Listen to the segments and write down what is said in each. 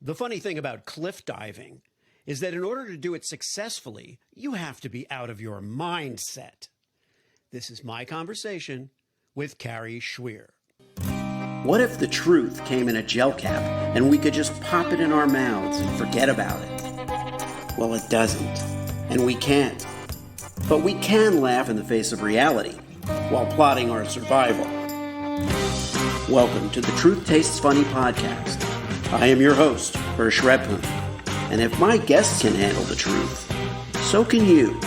The funny thing about cliff diving is that in order to do it successfully, you have to be out of your mindset. This is my conversation with Kari Schwear. What if the truth came in a gel cap and we could just pop it in our mouths and forget about it? Well, it doesn't, and we can't. But we can laugh in the face of reality while plotting our survival. Welcome to the Truth Tastes Funny podcast. I am your host, Hersh, and if my guests can handle the truth, so can you.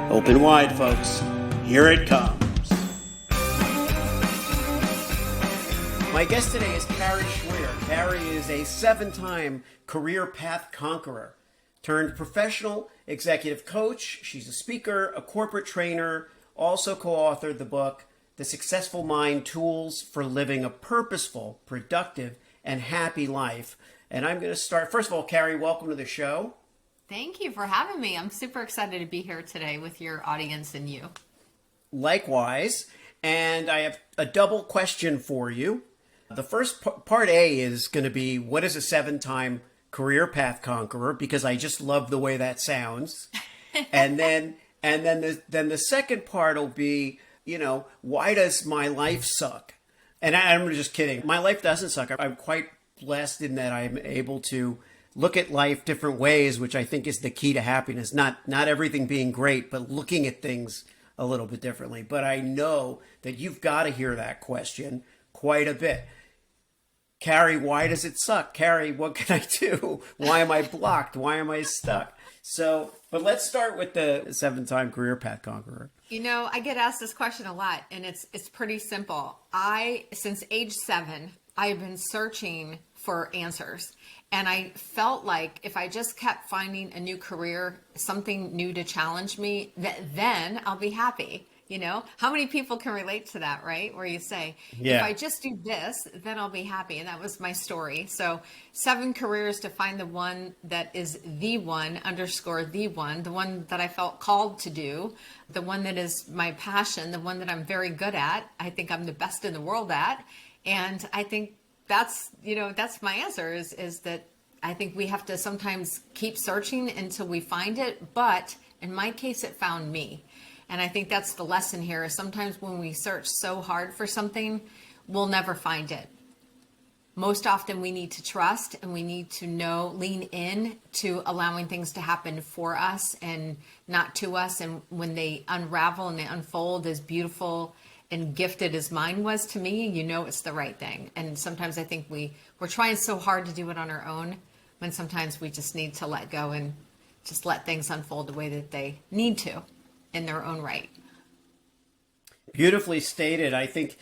Open wide, folks. Here it comes. My guest today is Kari Schwear. Kari is a 7-time Career Path Conqueror turned professional executive coach. She's a speaker, a corporate trainer, also co-authored the book, The Successful Mind: Tools for Living a Purposeful, Productive, and Happy Life. And I'm going to start. First of all, Kari, welcome to the show. Thank you for having me. I'm super excited to be here today with your audience and you. Likewise. And I have a double question for you. The first part A is going to be, what is a 7-time Career Path Conqueror? Because I just love the way that sounds. And then the second part will be, why does my life suck? And I'm just kidding. My life doesn't suck. I'm quite blessed in that I'm able to look at life different ways, which I think is the key to happiness. Not everything being great, but looking at things a little bit differently. But I know that you've got to hear that question quite a bit. Kari, why does it suck? Kari, what can I do? Why am I blocked? Why am I stuck? But let's start with the 7-time Career Path Conqueror. I get asked this question a lot, and it's pretty simple. Since age 7, I've been searching for answers. And I felt like if I just kept finding a new career, something new to challenge me, then I'll be happy. How many people can relate to that, right? Where you say, If I just do this, then I'll be happy. And that was my story. So 7 careers to find the one that is the one, the one that I felt called to do, the one that is my passion, the one that I'm very good at. I think I'm the best in the world at. And I think that's my answer is that I think we have to sometimes keep searching until we find it. But in my case, it found me. And I think that's the lesson here is sometimes when we search so hard for something, we'll never find it. Most often we need to trust and we need to lean in to allowing things to happen for us and not to us. And when they unravel and they unfold as beautiful and gifted as mine was to me, it's the right thing. And sometimes I think we're trying so hard to do it on our own when sometimes we just need to let go and just let things unfold the way that they need to in their own right. Beautifully stated. I think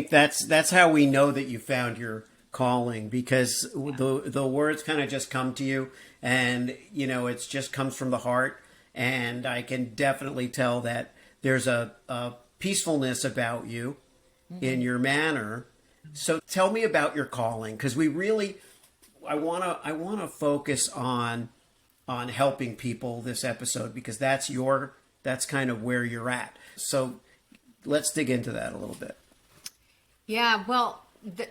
that's how we know that you found your calling, because the words kind of just come to you, and it just comes from the heart. And I can definitely tell that there's a peacefulness about you in your manner. So tell me about your calling, because I want to focus on helping people this episode, because that's kind of where you're at. So let's dig into that a little bit. Yeah, well,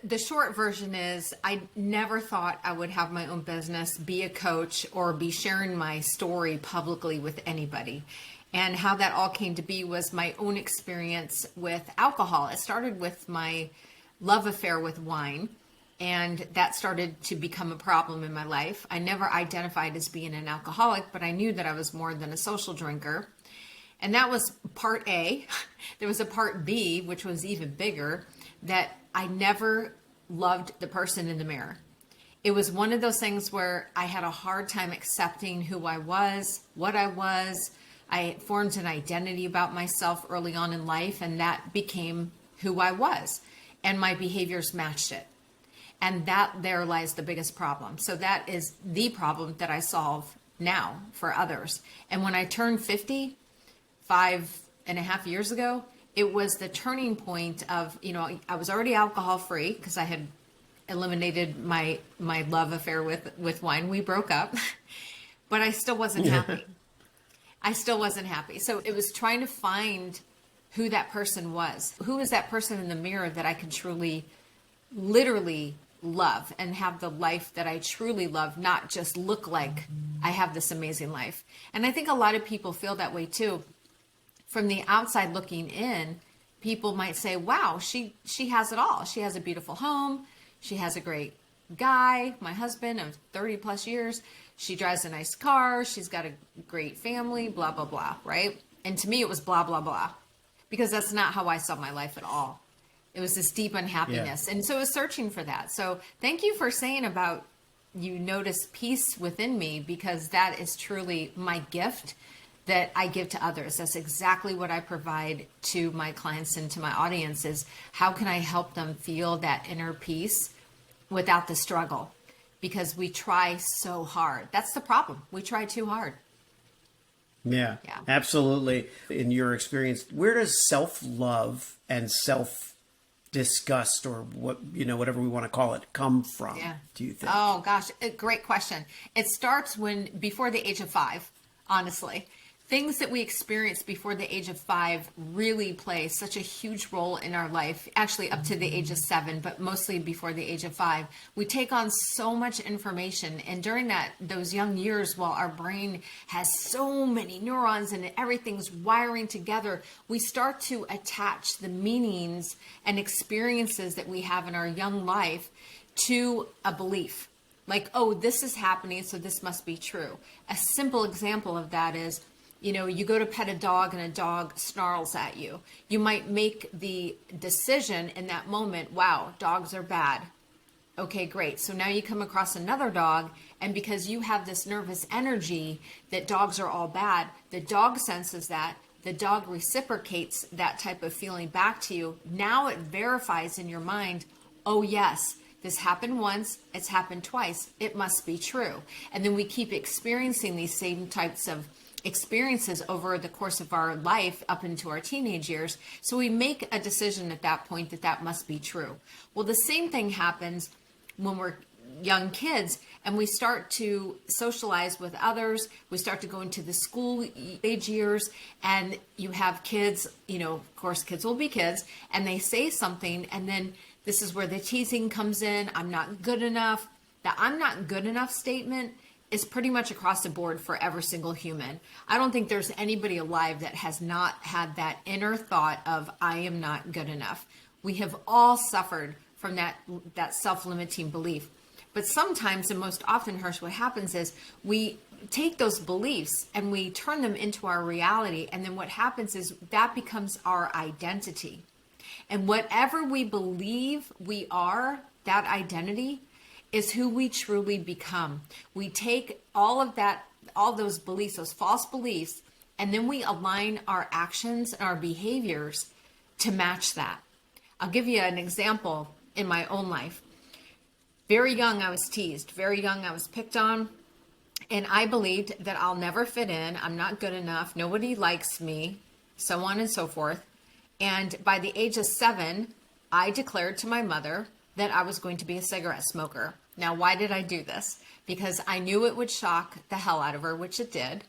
the short version is I never thought I would have my own business, be a coach, or be sharing my story publicly with anybody. And how that all came to be was my own experience with alcohol. It started with my love affair with wine, and that started to become a problem in my life. I never identified as being an alcoholic, but I knew that I was more than a social drinker. And that was part A. There was a part B, which was even bigger, that I never loved the person in the mirror. It was one of those things where I had a hard time accepting who I was, what I was. I formed an identity about myself early on in life, and that became who I was. And my behaviors matched it. And there lies the biggest problem. So that is the problem that I solve now for others. And when I turned 50, 5.5 years ago, it was the turning point of, I was already alcohol free because I had eliminated my love affair with wine. We broke up, but I still wasn't happy. So it was trying to find who that person was. Who is that person in the mirror that I could truly, literally love and have the life that I truly love, not just look like I have this amazing life. And I think a lot of people feel that way too. From the outside looking in, people might say, wow, she has it all. She has a beautiful home. She has a great guy, my husband of 30 plus years. She drives a nice car. She's got a great family, blah, blah, blah, right? And to me, it was blah, blah, blah, because that's not how I saw my life at all. It was this deep unhappiness. Yeah. And so I was searching for that. So thank you for saying about you notice peace within me, because that is truly my gift that I give to others. That's exactly what I provide to my clients and to my audience is how can I help them feel that inner peace without the struggle? Because we try so hard. That's the problem. We try too hard. Yeah, absolutely. In your experience, where does self-love and self-disgust, or whatever we want to call it, come from? Yeah. Do you think? Oh gosh, great question. It starts before the age of 5, honestly. Things that we experience before the age of 5 really play such a huge role in our life, actually up to the age of 7, but mostly before the age of 5. We take on so much information, and during those young years, while our brain has so many neurons and everything's wiring together, we start to attach the meanings and experiences that we have in our young life to a belief. Like, oh, this is happening, so this must be true. A simple example of that is, you go to pet a dog and a dog snarls at you. You might make the decision in that moment, wow, dogs are bad. Okay, great. So now you come across another dog, and because you have this nervous energy that dogs are all bad, the dog senses that, the dog reciprocates that type of feeling back to you. Now it verifies in your mind, oh yes, this happened once, it's happened twice, it must be true. And then we keep experiencing these same types of experiences over the course of our life up into our teenage years. So we make a decision at that point that must be true. Well, the same thing happens when we're young kids and we start to socialize with others. We start to go into the school age years, and you have kids, of course, kids will be kids, and they say something, and then this is where the teasing comes in. I'm not good enough. The I'm not good enough statement is pretty much across the board for every single human. I don't think there's anybody alive that has not had that inner thought of, I am not good enough. We have all suffered from that self-limiting belief. But sometimes, and most often, Hersh, what happens is we take those beliefs and we turn them into our reality. And then what happens is that becomes our identity. And whatever we believe we are, that identity is who we truly become. We take all of that, all those beliefs, those false beliefs, and then we align our actions and our behaviors to match that. I'll give you an example in my own life. Very young, I was teased. Very young, I was picked on. And I believed that I'll never fit in. I'm not good enough. Nobody likes me, so on and so forth. And by the age of 7, I declared to my mother that I was going to be a cigarette smoker. Now, why did I do this? Because I knew it would shock the hell out of her, which it did.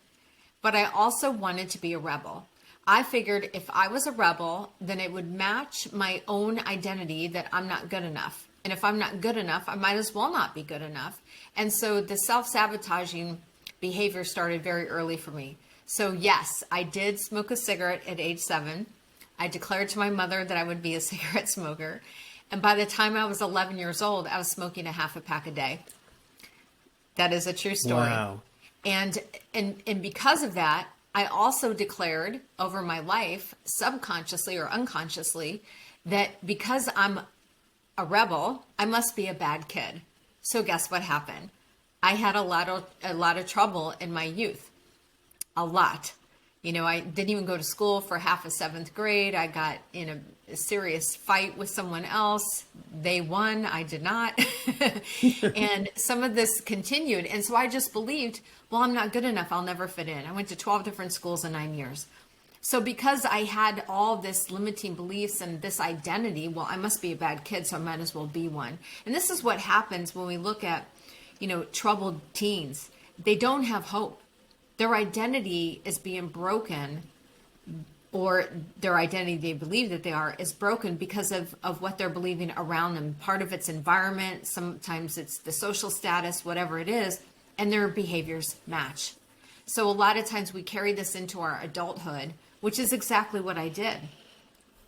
But I also wanted to be a rebel. I figured if I was a rebel, then it would match my own identity that I'm not good enough. And if I'm not good enough, I might as well not be good enough. And so the self-sabotaging behavior started very early for me. So yes, I did smoke a cigarette at age 7. I declared to my mother that I would be a cigarette smoker. And by the time I was 11 years old, I was smoking a half a pack a day. That is a true story. Wow. And because of that, I also declared over my life, subconsciously or unconsciously, that because I'm a rebel, I must be a bad kid. So guess what happened? I had a lot of trouble in my youth. A lot. I didn't even go to school for half of 7th grade. I got in a serious fight with someone else. They won. I did not. And some of this continued. And so I just believed, well, I'm not good enough. I'll never fit in. I went to 12 different schools in 9 years. So because I had all this limiting beliefs and this identity, well, I must be a bad kid, so I might as well be one. And this is what happens when we look at, troubled teens. They don't have hope. Their identity is being broken or their identity they believe that they are is broken because of what they're believing around them. Part of it's environment, sometimes it's the social status, whatever it is, and their behaviors match. So a lot of times we carry this into our adulthood, which is exactly what I did.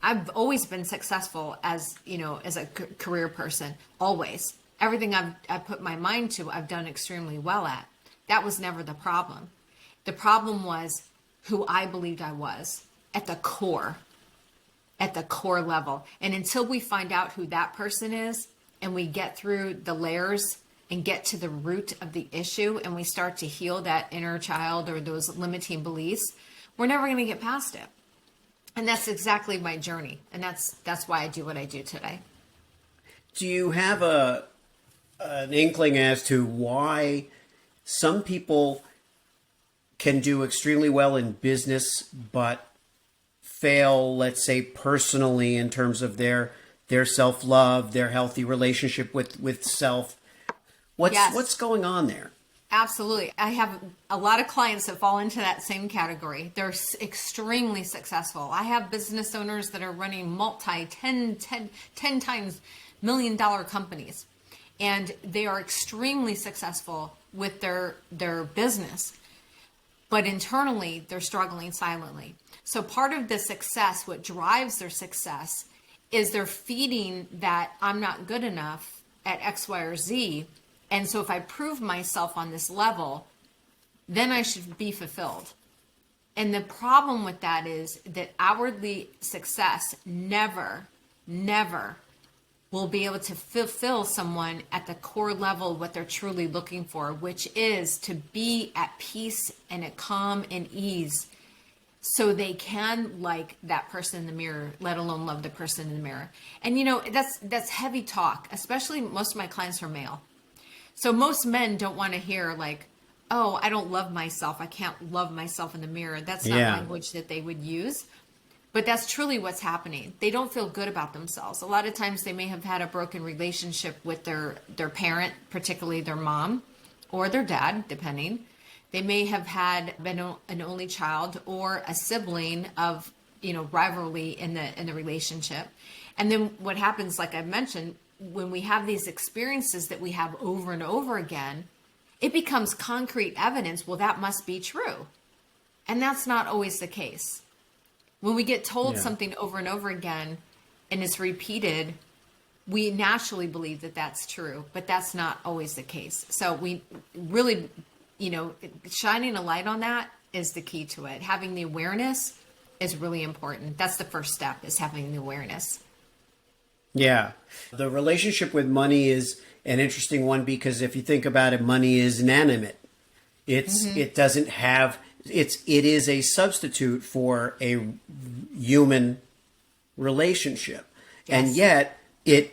I've always been successful as a career person, always. Everything I've put my mind to, I've done extremely well at. That was never the problem. The problem was who I believed I was at the core level. And until we find out who that person is and we get through the layers and get to the root of the issue and we start to heal that inner child or those limiting beliefs, we're never going to get past it. And that's exactly my journey. And that's why I do what I do today. Do you have an inkling as to why some people can do extremely well in business, but fail, let's say, personally in terms of their self-love, their healthy relationship with self? What's going on there? Absolutely. I have a lot of clients that fall into that same category. They're extremely successful. I have business owners that are running 10 times $1 million companies, and they are extremely successful with their business, but internally they're struggling silently. So part of the success, what drives their success, is they're feeding that I'm not good enough at X, Y, or Z. And so if I prove myself on this level, then I should be fulfilled. And the problem with that is that outwardly success never will be able to fulfill someone at the core level what they're truly looking for, which is to be at peace and at calm and ease so they can like that person in the mirror, let alone love the person in the mirror. And that's heavy talk, especially most of my clients are male. So most men don't want to hear like, oh, I don't love myself. I can't love myself in the mirror. That's not language that they would use. But that's truly what's happening. They don't feel good about themselves. A lot of times they may have had a broken relationship with their parent, particularly their mom or their dad, depending. They may have been an only child or a sibling of, rivalry in the relationship. And then what happens, like I mentioned, when we have these experiences that we have over and over again, it becomes concrete evidence. Well, that must be true. And that's not always the case. When we get told something over and over again and it's repeated, we naturally believe that that's true, but that's not always the case. So we really, shining a light on that is the key to it. Having the awareness is really important. That's the first step, is having the awareness. Yeah. The relationship with money is an interesting one because if you think about it, money is inanimate. It is a substitute for a human relationship. Yes. And yet you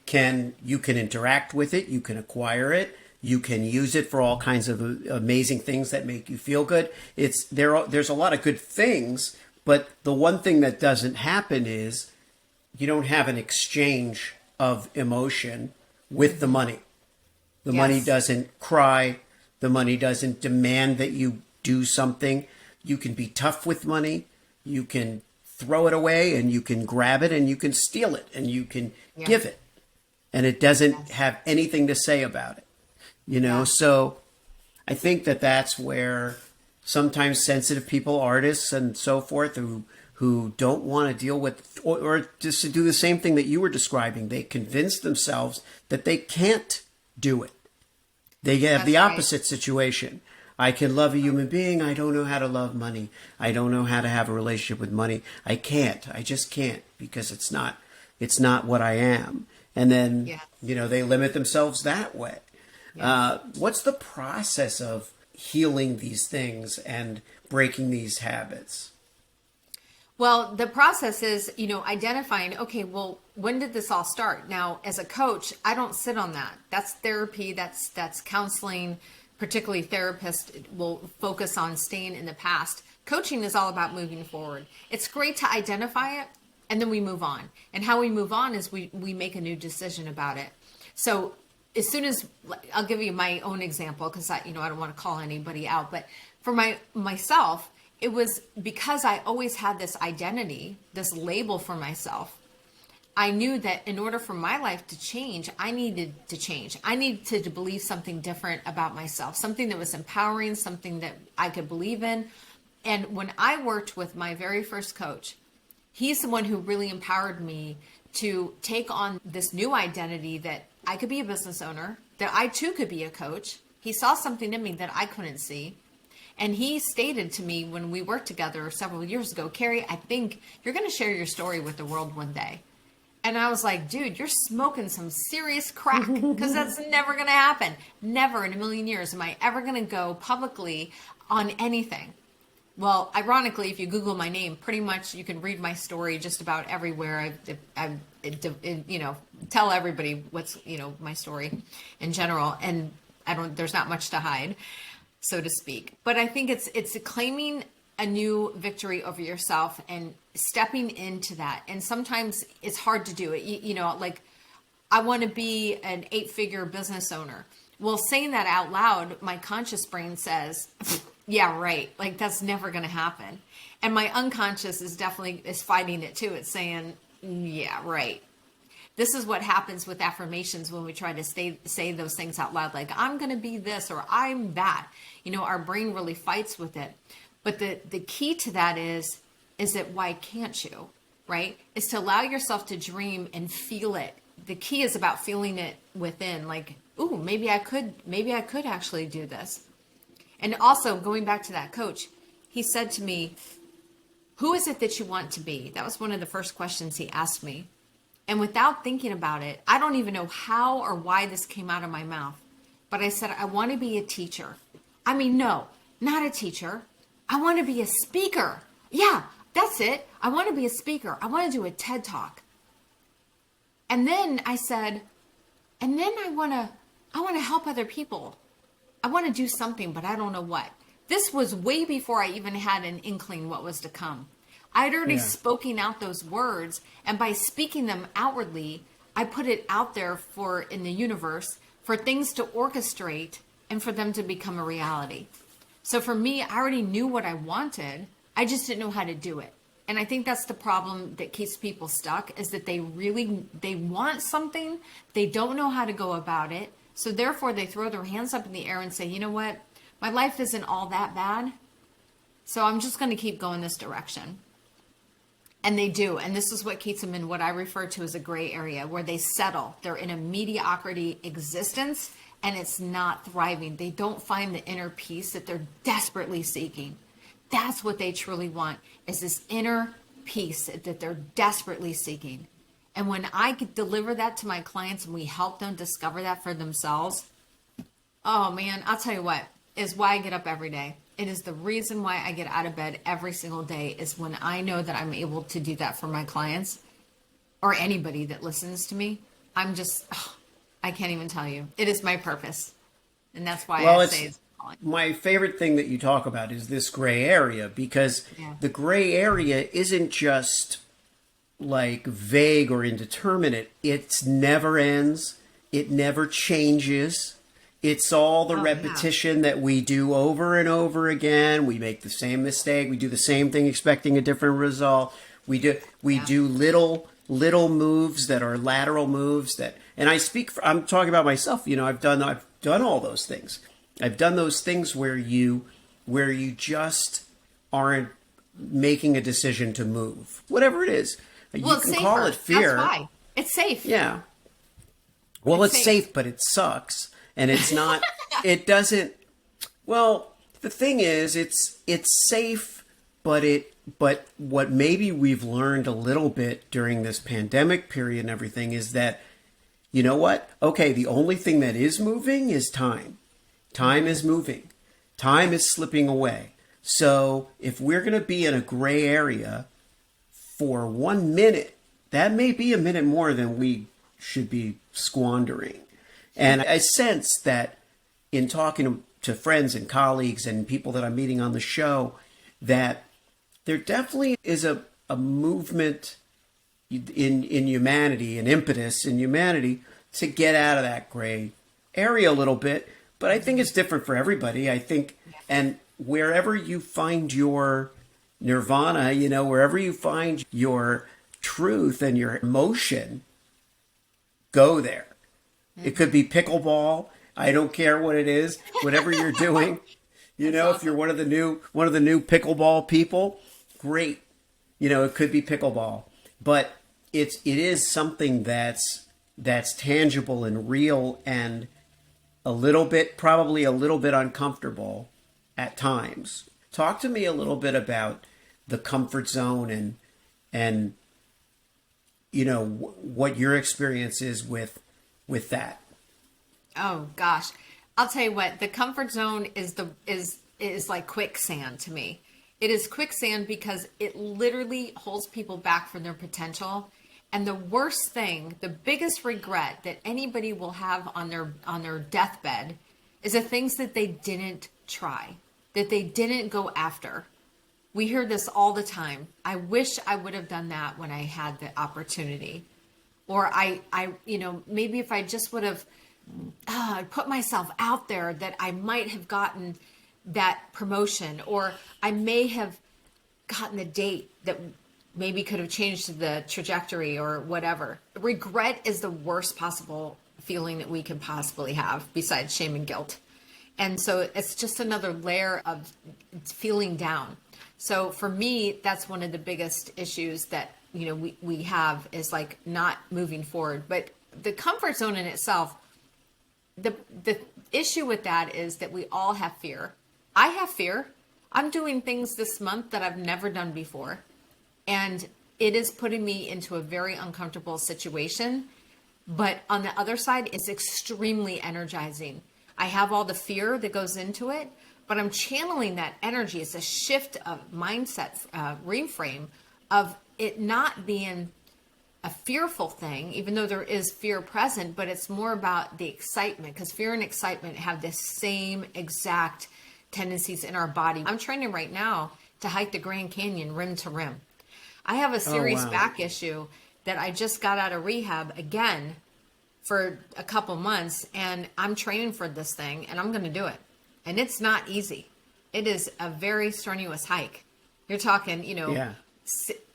can interact with it, you can acquire it, you can use it for all kinds of amazing things that make you feel good. There's a lot of good things, but the one thing that doesn't happen is you don't have an exchange of emotion with the money. The money doesn't cry. The money doesn't demand that you do something. You can be tough with money. You can throw it away and you can grab it and you can steal it and you can give it. And it doesn't have anything to say about it. So I think that's where sometimes sensitive people, artists and so forth, who don't want to deal with, or just to do the same thing that you were describing. They convince themselves that they can't do it. They have the opposite situation. I can love a human being. I don't know how to love money. I don't know how to have a relationship with money. I can't. I just can't because it's not what I am. And then, they limit themselves that way. Yes. What's the process of healing these things and breaking these habits? Well, the process is, identifying, okay, well, when did this all start? Now, as a coach, I don't sit on that. That's therapy, that's counseling, particularly therapists will focus on staying in the past. Coaching is all about moving forward. It's great to identify it and then we move on. And how we move on is we make a new decision about it. So as soon as, I'll give you my own example because I don't want to call anybody out, but for myself, it was because I always had this identity, this label for myself. I knew that in order for my life to change, I needed to change. I needed to believe something different about myself, something that was empowering, something that I could believe in. And when I worked with my very first coach, he's the one who really empowered me to take on this new identity that I could be a business owner, that I too could be a coach. He saw something in me that I couldn't see. And he stated to me when we worked together several years ago, Kari, I think you're going to share your story with the world one day. And I was like, dude, you're smoking some serious crack, because that's never going to happen. Never in a million years am I ever going to go publicly on anything. Well, ironically, if you Google my name, pretty much you can read my story just about everywhere. I tell everybody what's, my story in general. And there's not much to hide, so to speak. But I think it's claiming a new victory over yourself and stepping into that. And sometimes it's hard to do it. Like I want to be an 8-figure business owner. Well, saying that out loud, my conscious brain says, yeah, right. Like that's never going to happen. And my unconscious is fighting it too. It's saying, yeah, right. This is what happens with affirmations when we try to say those things out loud, like I'm going to be this or I'm that. Our brain really fights with it. But the key to that is that why can't you, right? Is to allow yourself to dream and feel it. The key is about feeling it within, like, ooh, maybe I could actually do this. And also going back to that coach, he said to me, who is it that you want to be? That was one of the first questions he asked me. And without thinking about it, I don't even know how or why this came out of my mouth. But I said, I want to be a teacher. I mean, no, not a teacher. I want to be a speaker. Yeah, that's it. I want to be a speaker. I want to do a TED Talk. And then I said, and then I want to help other people. I want to do something, but I don't know what. This was way before I even had an inkling what was to come. I'd already spoken out those words, and by speaking them outwardly, I put it out there in the universe for things to orchestrate and for them to become a reality. So for me, I already knew what I wanted. I just didn't know how to do it. And I think that's the problem that keeps people stuck, is that they want something. They don't know how to go about it. So therefore they throw their hands up in the air and say, you know what? My life isn't all that bad. So I'm just going to keep going this direction. And they do. And this is what keeps them in what I refer to as a gray area, where they settle. They're in a mediocrity existence and it's not thriving. They don't find the inner peace that they're desperately seeking. That's what they truly want, is this inner peace that they're desperately seeking. And when I could deliver that to my clients and we help them discover that for themselves, oh man, I'll tell you what, is why I get up every day. It is the reason why I get out of bed every single day, is when I know that I'm able to do that for my clients or anybody that listens to me. I can't even tell you. It is my purpose. And that's why I say it's calling. My favorite thing that you talk about is this gray area, because the gray area isn't just like vague or indeterminate. It never ends. It never changes. It's all the repetition that we do over and over again. We make the same mistake. We do the same thing expecting a different result. We do little moves that are lateral moves that, and I'm talking about myself. I've done all those things. I've done those things where you just aren't making a decision to move, whatever it is. Well, you can call it fear. That's why. It's safe. Yeah. Well, it's safe, but it sucks. And it's not, it doesn't, well, the thing is, it's safe, but what maybe we've learned a little bit during this pandemic period and everything is that, you know what? Okay, the only thing that is moving is time. Time is moving. Time is slipping away. So if we're going to be in a gray area for 1 minute, that may be a minute more than we should be squandering. And I sense that in talking to friends and colleagues and people that I'm meeting on the show, that there definitely is a movement in humanity, an impetus in humanity to get out of that gray area a little bit. But I think it's different for everybody. I think, and wherever you find your nirvana, wherever you find your truth and your emotion, go there. It could be pickleball. I don't care what it is, whatever you're doing. Awesome. If you're one of the new pickleball people, great. It could be pickleball, but it is something that's tangible and real and probably a little bit uncomfortable at times. Talk to me a little bit about the comfort zone and what your experience is with that. Oh gosh. I'll tell you what, the comfort zone is like quicksand to me. It is quicksand because it literally holds people back from their potential. And the worst thing, the biggest regret that anybody will have on their deathbed is the things that they didn't try, that they didn't go after. We hear this all the time. I wish I would have done that when I had the opportunity. Or maybe if I just would have put myself out there, that I might have gotten that promotion, or I may have gotten a date that maybe could have changed the trajectory or whatever. Regret is the worst possible feeling that we can possibly have besides shame and guilt. And so it's just another layer of feeling down. So for me, that's one of the biggest issues that, we have, is like not moving forward. But the comfort zone in itself, the issue with that is that we all have fear. I have fear. I'm doing things this month that I've never done before. And it is putting me into a very uncomfortable situation. But on the other side, it's extremely energizing. I have all the fear that goes into it, but I'm channeling that energy. It's a shift of mindset, reframe of it not being a fearful thing, even though there is fear present, but it's more about the excitement, because fear and excitement have the same exact tendencies in our body. I'm training right now to hike the Grand Canyon rim to rim. I have a serious back issue that I just got out of rehab again for a couple months, and I'm training for this thing, and I'm going to do it. And it's not easy. It is a very strenuous hike. You're talking,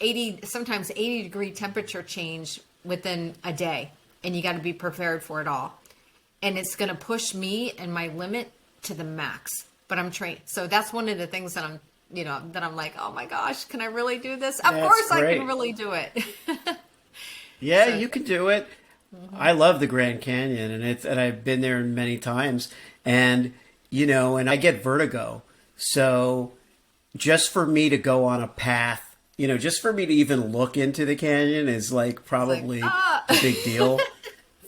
80, sometimes 80-degree temperature change within a day, and you got to be prepared for it all. And it's going to push me and my limit to the max. But I'm trained. So that's one of the things that I'm like, oh my gosh, can I really do this? Of course I can really do it. Yeah, you can do it. Mm-hmm. I love the Grand Canyon, and I've been there many times, and and I get vertigo. So just for me to go on a path, just for me to even look into the canyon is like probably a big deal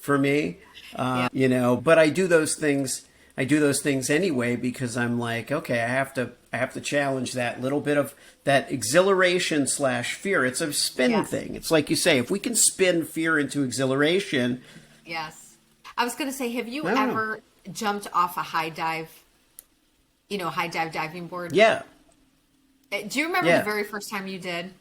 for me. But I do those things. I do those things anyway because I'm like, okay, I have to challenge that little bit of that exhilaration / fear. It's a spin thing. It's like you say, if we can spin fear into exhilaration. Yes. I was going to say, have you ever jumped off a high dive diving board? Yeah. Do you remember the very first time you did?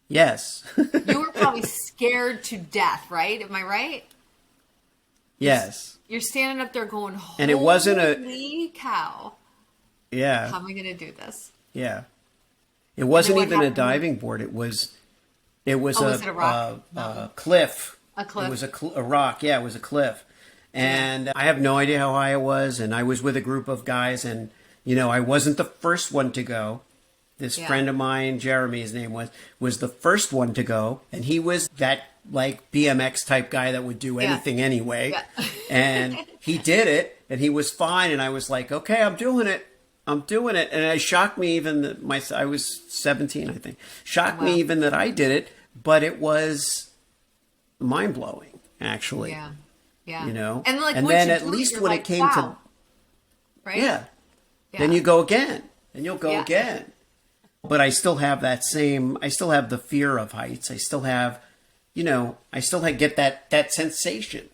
Yes. You were probably scared to death, right? Am I right? Yes. You're standing up there going, holy and it wasn't cow. Yeah. How am I going to do this? Yeah. It wasn't even a diving board. It was a rock? A cliff. A cliff. It was a rock. Yeah, it was a cliff. And I have no idea how high it was. And I was with a group of guys, and, I wasn't the first one to go. This friend of mine, Jeremy, his name was the first one to go. And he was that like BMX type guy that would do anything anyway. Yeah. And he did it, and he was fine. And I was like, okay, I'm doing it. And it shocked me even that I was 17, I think. Shocked me even that I did it, but it was mind blowing, actually. Yeah. Yeah. And then at least when it came to, right? Yeah. Then you go again, and you'll go again. But I still have I still have the fear of heights. I still have, get that sensation.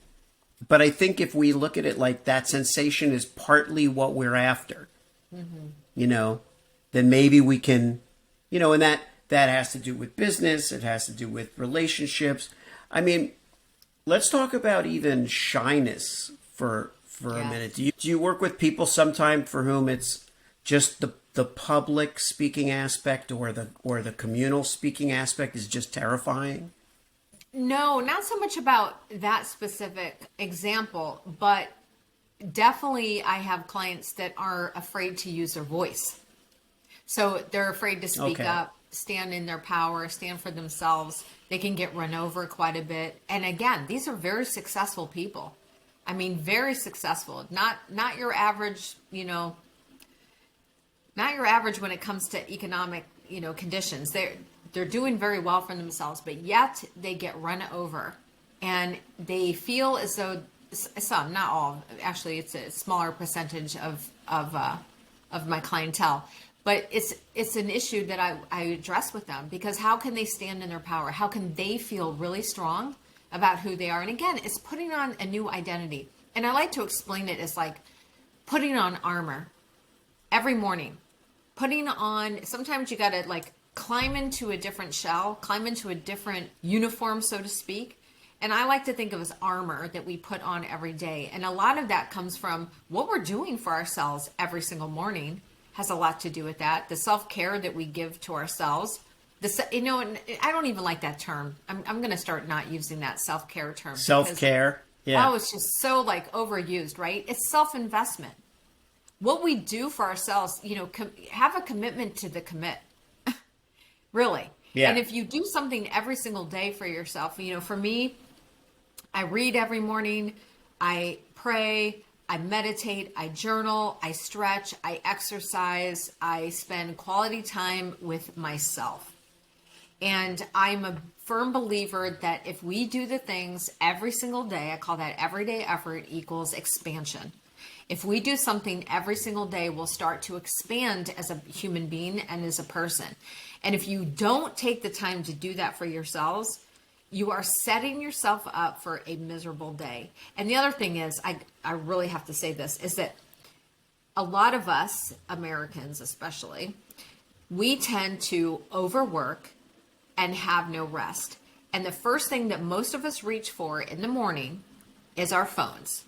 But I think if we look at it like that sensation is partly what we're after, then maybe we can, and that has to do with business. It has to do with relationships. I mean, let's talk about even shyness for a minute. Do you work with people sometime for whom it's just the public speaking aspect or the communal speaking aspect is just terrifying? No, not so much about that specific example, but definitely I have clients that are afraid to use their voice. So they're afraid to speak Okay. up, stand in their power, stand for themselves. They can get run over quite a bit. And again, these are very successful people. I mean, very successful. Not your average, not your average when it comes to economic, conditions. They're doing very well for themselves, but yet they get run over, and they feel as though some, not all, actually, it's a smaller percentage of my clientele, but it's an issue that I address with them, because how can they stand in their power? How can they feel really strong about who they are? And again, it's putting on a new identity. And I like to explain it as like putting on armor every morning. Putting on, sometimes you got to like climb into a different shell, climb into a different uniform, so to speak. And I like to think of as armor that we put on every day. And a lot of that comes from what we're doing for ourselves every single morning has a lot to do with that. The self-care that we give to ourselves. And I don't even like that term. I'm going to start not using that self-care term. Self-care? Yeah. Oh, it's just so like overused, right? It's self-investment. What we do for ourselves, have a commitment to the commit. Really. Yeah. And if you do something every single day for yourself, for me, I read every morning, I pray, I meditate, I journal, I stretch, I exercise, I spend quality time with myself. And I'm a firm believer that if we do the things every single day, I call that everyday effort equals expansion. If we do something every single day, we'll start to expand as a human being and as a person. And if you don't take the time to do that for yourselves, you are setting yourself up for a miserable day. And the other thing is, I really have to say this, is that a lot of us, Americans especially, we tend to overwork and have no rest. And the first thing that most of us reach for in the morning is our phones.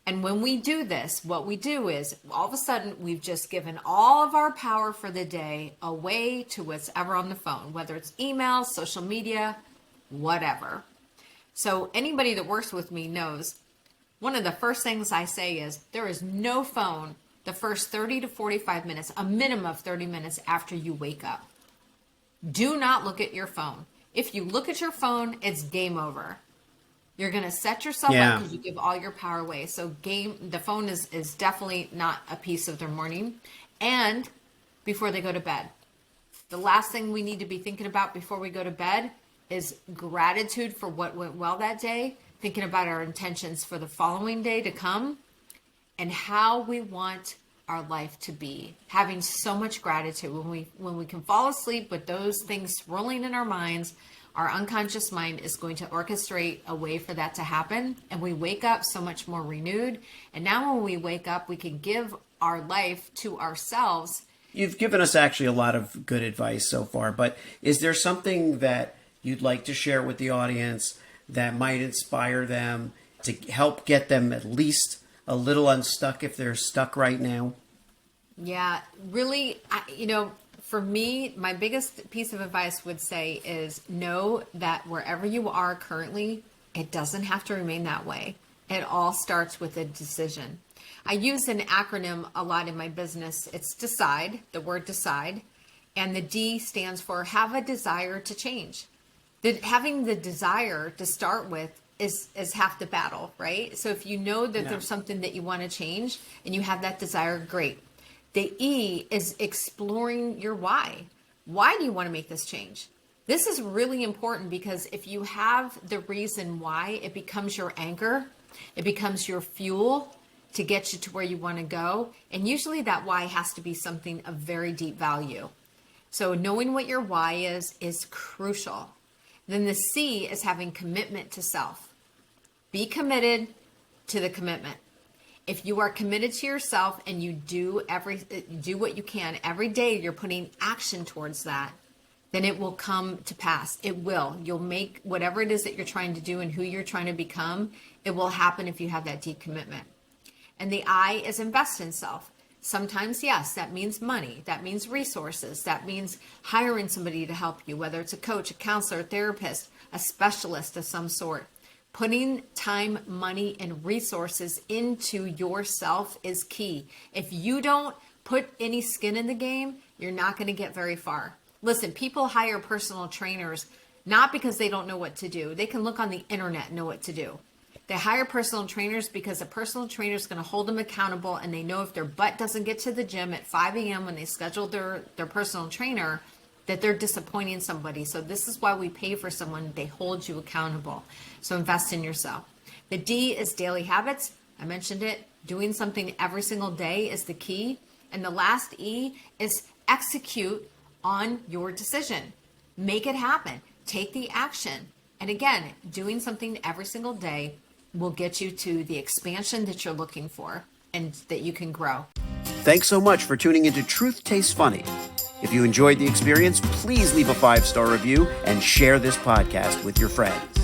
And when we do this, what we do is all of a sudden we've just given all of our power for the day away to what's ever on the phone, whether it's email, social media, whatever. So anybody that works with me knows one of the first things I say is there is no phone the first 30 to 45 minutes, a minimum of 30 minutes after you wake up. Do not look at your phone. If you look at your phone, it's game over. You're going to set yourself up because you give all your power away. So the phone is definitely not a piece of their morning. And before they go to bed, the last thing we need to be thinking about before we go to bed is gratitude for what went well that day, thinking about our intentions for the following day to come, and how we want our life to be. Having so much gratitude when we can fall asleep with those things swirling in our minds. Our unconscious mind is going to orchestrate a way for that to happen. And we wake up so much more renewed. And now when we wake up, we can give our life to ourselves. You've given us actually a lot of good advice so far, but is there something that you'd like to share with the audience that might inspire them to help get them at least a little unstuck if they're stuck right now? Yeah, really, for me, my biggest piece of advice would say is know that wherever you are currently, it doesn't have to remain that way. It all starts with a decision. I use an acronym a lot in my business. It's DECIDE, the word decide, and the D stands for have a desire to change. Having the desire to start with is half the battle, right? So if you know that there's something that you want to change and you have that desire, great. The E is exploring your why. Why do you want to make this change? This is really important because if you have the reason why, it becomes your anchor. It becomes your fuel to get you to where you want to go. And usually that why has to be something of very deep value. So knowing what your why is crucial. Then the C is having commitment to self. Be committed to the commitment. If you are committed to yourself and you do what you can every day, you're putting action towards that, then it will come to pass. It will. You'll make whatever it is that you're trying to do and who you're trying to become, it will happen if you have that deep commitment. And the I is invest in self. Sometimes, yes, that means money. That means resources. That means hiring somebody to help you, whether it's a coach, a counselor, a therapist, a specialist of some sort. Putting time, money, and resources into yourself is key. If you don't put any skin in the game, you're not going to get very far. Listen, people hire personal trainers not because they don't know what to do. They can look on the internet and know what to do. They hire personal trainers because a personal trainer is going to hold them accountable, and they know if their butt doesn't get to the gym at 5 a.m. when they schedule their personal trainer, that they're disappointing somebody. So this is why we pay for someone. They hold you accountable. So invest in yourself. The D is daily habits. I mentioned it. Doing something every single day is the key. And the last E is execute on your decision. Make it happen. Take the action. And again, doing something every single day will get you to the expansion that you're looking for and that you can grow. Thanks so much for tuning into Truth Tastes Funny. If you enjoyed the experience, please leave a 5-star review and share this podcast with your friends.